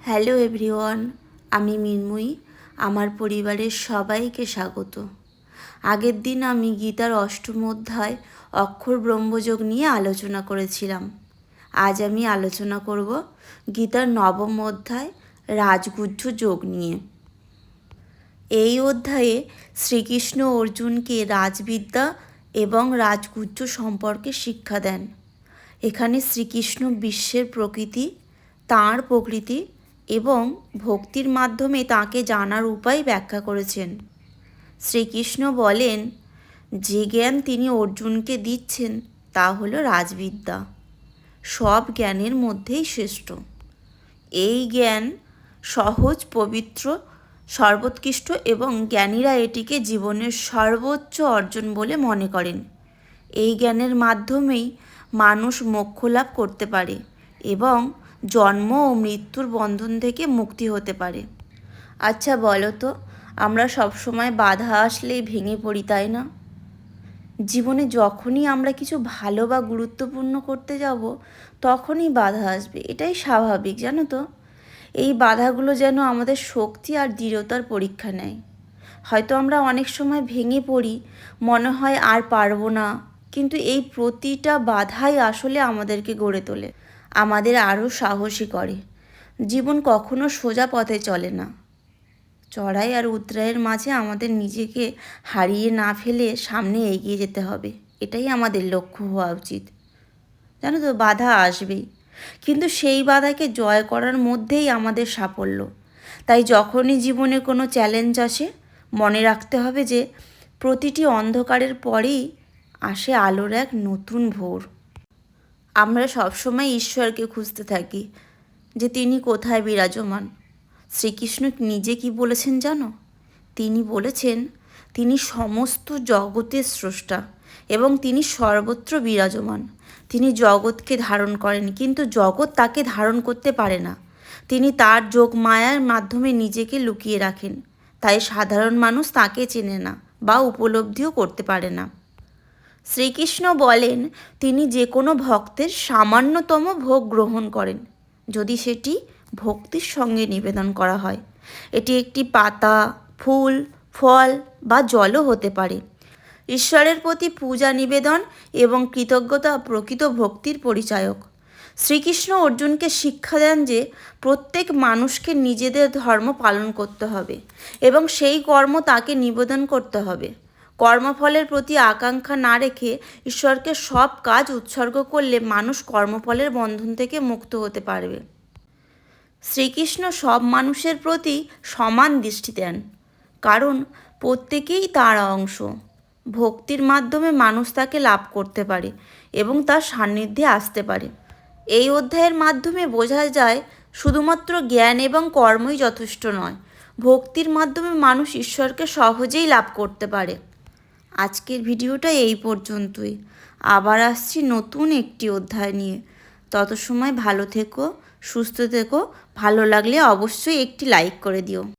Hello everyone, আমি মিনময়ী। আমার পরিবারের সবাইকে স্বাগত। আগের দিন আমি গীতার অষ্টম অধ্যায় অক্ষর ব্রহ্মযোগ নিয়ে আলোচনা করেছিলাম। আজ আমি আলোচনা করব গীতার নবম অধ্যায় রাজগুহ্য যোগ নিয়ে। এই অধ্যায়ে শ্রীকৃষ্ণ অর্জুনকে রাজবিদ্যা এবং রাজগুহ্য সম্পর্কে শিক্ষা দেন। এখানে শ্রীকৃষ্ণ বিশ্বের প্রকৃতি, তাঁর প্রকৃতি এবং ভক্তির মাধ্যমে তাকে জানার উপায় ব্যাখ্যা করেছেন। শ্রীকৃষ্ণ বলেন, যে জ্ঞান তিনি অর্জুনকে দিচ্ছেন তা হলো রাজবিদ্যা, সব জ্ঞানের মধ্যেই শ্রেষ্ঠ। এই জ্ঞান সহজ, পবিত্র, সর্বোৎকৃষ্ট এবং জ্ঞানীরা এটিকে জীবনের সর্বোচ্চ অর্জন বলে মনে করেন। এই জ্ঞানের মাধ্যমেই মানুষ মোক্ষ লাভ করতে পারে এবং জন্ম ও মৃত্যুর বন্ধন থেকে মুক্তি হতে পারে। আচ্ছা বলো তো, আমরা সবসময় বাধা আসলেই ভেঙে পড়ি, তাই না? জীবনে যখনই আমরা কিছু ভালো বা গুরুত্বপূর্ণ করতে যাব তখনই বাধা আসবে, এটাই স্বাভাবিক, জানো তো। এই বাধাগুলো যেন আমাদের শক্তি আর দৃঢ়তার পরীক্ষা নেয়। হয়তো আমরা অনেক সময় ভেঙে পড়ি, মনে হয় আর পারবো না, কিন্তু এই প্রতিটা বাধাই আসলে আমাদেরকে গড়ে তোলে, আমাদের আরও সাহসী করে। জীবন কখনো সোজা পথে চলে না। চড়াই আর উতরাইয়ের মাঝে আমাদের নিজেকে হারিয়ে না ফেলে সামনে এগিয়ে যেতে হবে, এটাই আমাদের লক্ষ্য হওয়া উচিত। জানো তো, বাধা আসবেই, কিন্তু সেই বাধাকে জয় করার মধ্যেই আমাদের সাফল্য। তাই যখনই জীবনে কোনো চ্যালেঞ্জ আসে, মনে রাখতে হবে যে প্রতিটি অন্ধকারের পরেই আসে আলোর এক নতুন ভোর। আমরা সবসময় ঈশ্বরকে খুঁজতে থাকি যে তিনি কোথায় বিরাজমান। শ্রীকৃষ্ণ নিজে কি বলেছেন জানো? তিনি বলেছেন তিনি সমস্ত জগতের স্রষ্টা এবং তিনি সর্বত্র বিরাজমান। তিনি জগৎকে ধারণ করেন, কিন্তু জগৎ তাকে ধারণ করতে পারে না। তিনি তার যোগ মায়ার মাধ্যমে নিজেকে লুকিয়ে রাখেন, তাই সাধারণ মানুষ তাকে চেনে না বা উপলব্ধিও করতে পারে না। শ্রীকৃষ্ণ বলেন তিনি যে কোনো ভক্তের সামান্যতম ভোগ গ্রহণ করেন, যদি সেটি ভক্তির সঙ্গে নিবেদন করা হয়। এটি একটি পাতা, ফুল, ফল বা জলও হতে পারে। ঈশ্বরের প্রতি পূজা নিবেদন এবং কৃতজ্ঞতা প্রকৃত ভক্তির পরিচায়ক। শ্রীকৃষ্ণ অর্জুনকে শিক্ষা দেন যে প্রত্যেক মানুষকে নিজেদের ধর্ম পালন করতে হবে এবং সেই কর্ম তাকে নিবেদন করতে হবে। কর্মফলের প্রতি আকাঙ্ক্ষা না রেখে ঈশ্বরকে সব কাজ উৎসর্গ করলে মানুষ কর্মফলের বন্ধন থেকে মুক্ত হতে পারবে। শ্রীকৃষ্ণ সব মানুষের প্রতি সমান দৃষ্টি দেন, কারণ প্রত্যেকেই তার অংশ। ভক্তির মাধ্যমে মানুষ তাকে লাভ করতে পারে এবং তার সান্নিধ্যে আসতে পারে। এই অধ্যায়ের মাধ্যমে বোঝা যায় শুধুমাত্র জ্ঞান এবং কর্মই যথেষ্ট নয়, ভক্তির মাধ্যমে মানুষ ঈশ্বরকে সহজেই লাভ করতে পারে। আজকের ভিডিওটা এই পর্যন্তই। আবার আসছি নতুন একটি অধ্যায় নিয়ে। তত সময় ভালো থেকো, সুস্থ থেকো। ভালো লাগলে অবশ্যই একটি লাইক করে দিও।